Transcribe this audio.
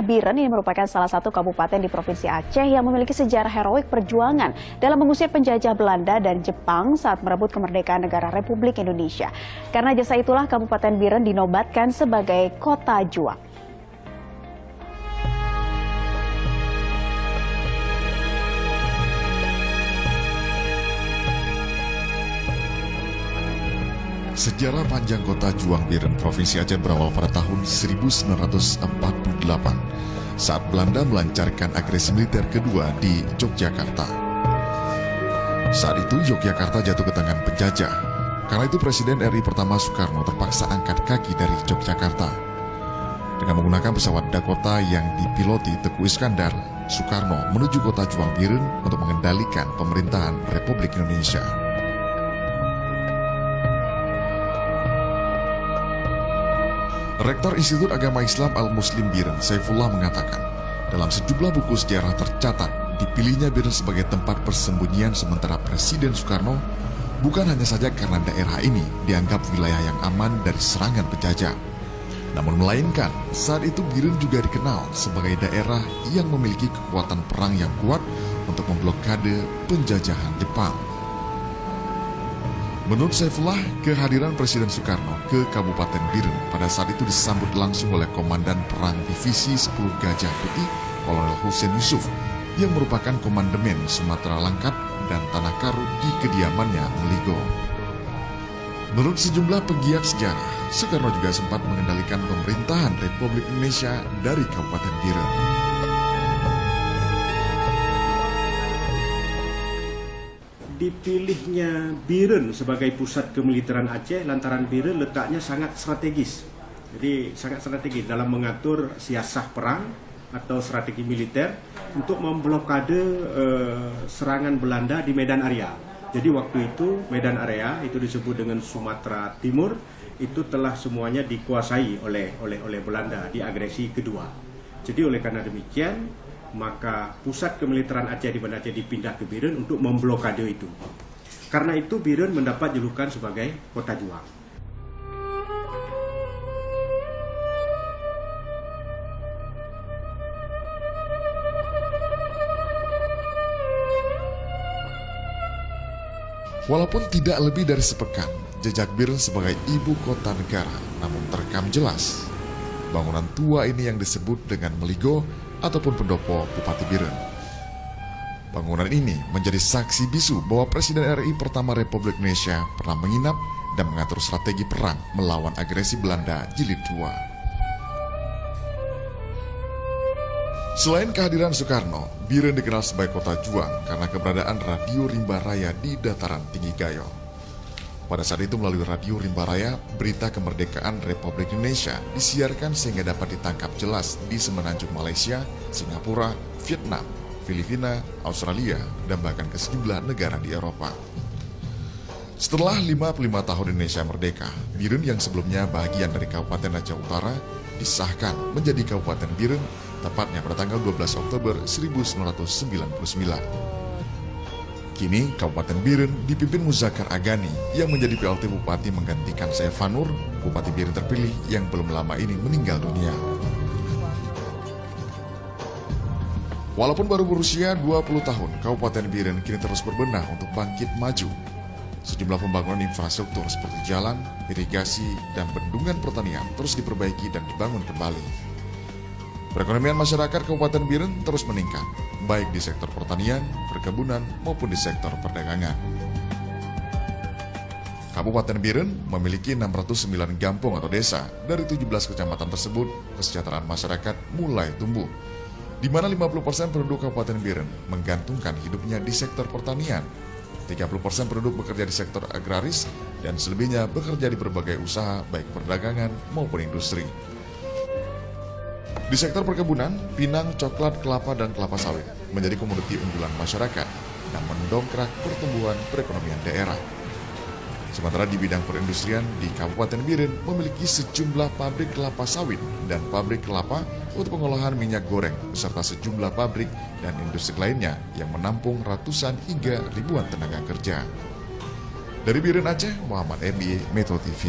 Wilayah Biren ini merupakan salah satu kabupaten di Provinsi Aceh yang memiliki sejarah heroik perjuangan dalam mengusir penjajah Belanda dan Jepang saat merebut kemerdekaan negara Republik Indonesia. Karena jasa itulah Kabupaten Biren dinobatkan sebagai Kota Juang. Sejarah panjang Kota Juang Biren, Provinsi Aceh berawal pada tahun 1948 saat Belanda melancarkan agresi militer kedua di Yogyakarta. Saat itu Yogyakarta jatuh ke tangan penjajah. Karena itu Presiden RI pertama Soekarno terpaksa angkat kaki dari Yogyakarta. Dengan menggunakan pesawat Dakota yang dipiloti Teguh Iskandar, Soekarno menuju Kota Juang Biren untuk mengendalikan pemerintahan Republik Indonesia. Rektor Institut Agama Islam Al-Muslim Biren, Saifullah mengatakan, dalam sejumlah buku sejarah tercatat, dipilihnya Biren sebagai tempat persembunyian sementara Presiden Soekarno bukan hanya saja karena daerah ini dianggap wilayah yang aman dari serangan penjajah. Namun melainkan, saat itu Biren juga dikenal sebagai daerah yang memiliki kekuatan perang yang kuat untuk memblokade penjajahan Jepang. Menurut Saifullah, kehadiran Presiden Soekarno ke Kabupaten Biren pada saat itu disambut langsung oleh Komandan Perang Divisi 10 Gajah Putih, Kolonel Hussein Yusuf, yang merupakan Komandemen Sumatera Langkat dan Tanah Karu di kediamannya Meligo. Menurut sejumlah pegiat sejarah, Soekarno juga sempat mengendalikan pemerintahan Republik Indonesia dari Kabupaten Biren. Dipilihnya Biren sebagai pusat kemiliteran Aceh lantaran Biren letaknya sangat strategis. Jadi sangat strategis dalam mengatur siasah perang atau strategi militer untuk memblokade serangan Belanda di Medan Area. Jadi waktu itu Medan Area itu disebut dengan Sumatera Timur itu telah semuanya dikuasai oleh Belanda di agresi kedua. Jadi oleh karena demikian maka pusat kemiliteran Aceh di Banda Aceh dipindah ke Biren untuk memblokade itu. Karena itu Biren mendapat julukan sebagai Kota Juang. Walaupun tidak lebih dari sepekan, jejak Biren sebagai ibu kota negara, namun terekam jelas. Bangunan tua ini yang disebut dengan Meligo ataupun pendopo Bupati Biren. Bangunan ini menjadi saksi bisu bahwa Presiden RI pertama Republik Indonesia pernah menginap dan mengatur strategi perang melawan agresi Belanda Jilid II. Selain kehadiran Soekarno, Biren dikenal sebagai Kota Juang karena keberadaan Radio Rimba Raya di dataran tinggi Gayo. Pada saat itu melalui Radio Rimba Raya, berita kemerdekaan Republik Indonesia disiarkan sehingga dapat ditangkap jelas di semenanjung Malaysia, Singapura, Vietnam, Filipina, Australia, dan bahkan ke sejumlah negara di Eropa. Setelah 55 tahun Indonesia merdeka, Biren yang sebelumnya bagian dari Kabupaten Aceh Utara disahkan menjadi Kabupaten Biren tepatnya pada tanggal 12 Oktober 1999. Kini, Kabupaten Biren dipimpin Muzakkar Agani yang menjadi PLT Bupati menggantikan Saif Fanur, Bupati Biren terpilih yang belum lama ini meninggal dunia. Walaupun baru berusia 20 tahun, Kabupaten Biren kini terus berbenah untuk bangkit maju. Sejumlah pembangunan infrastruktur seperti jalan, irigasi, dan bendungan pertanian terus diperbaiki dan dibangun kembali. Perekonomian masyarakat Kabupaten Biren terus meningkat, baik di sektor pertanian, perkebunan, maupun di sektor perdagangan. Kabupaten Biren memiliki 609 kampung atau desa. Dari 17 kecamatan tersebut, kesejahteraan masyarakat mulai tumbuh, di mana 50% penduduk Kabupaten Biren menggantungkan hidupnya di sektor pertanian, 30% penduduk bekerja di sektor agraris, dan selebihnya bekerja di berbagai usaha baik perdagangan maupun industri. Di sektor perkebunan, pinang, coklat, kelapa, dan kelapa sawit menjadi komoditi unggulan masyarakat dan mendongkrak pertumbuhan perekonomian daerah. Sementara di bidang perindustrian, di Kabupaten Biren memiliki sejumlah pabrik kelapa sawit dan pabrik kelapa untuk pengolahan minyak goreng, beserta sejumlah pabrik dan industri lainnya yang menampung ratusan hingga ribuan tenaga kerja. Dari Biren Aceh, Muhammad MBA, Metro TV.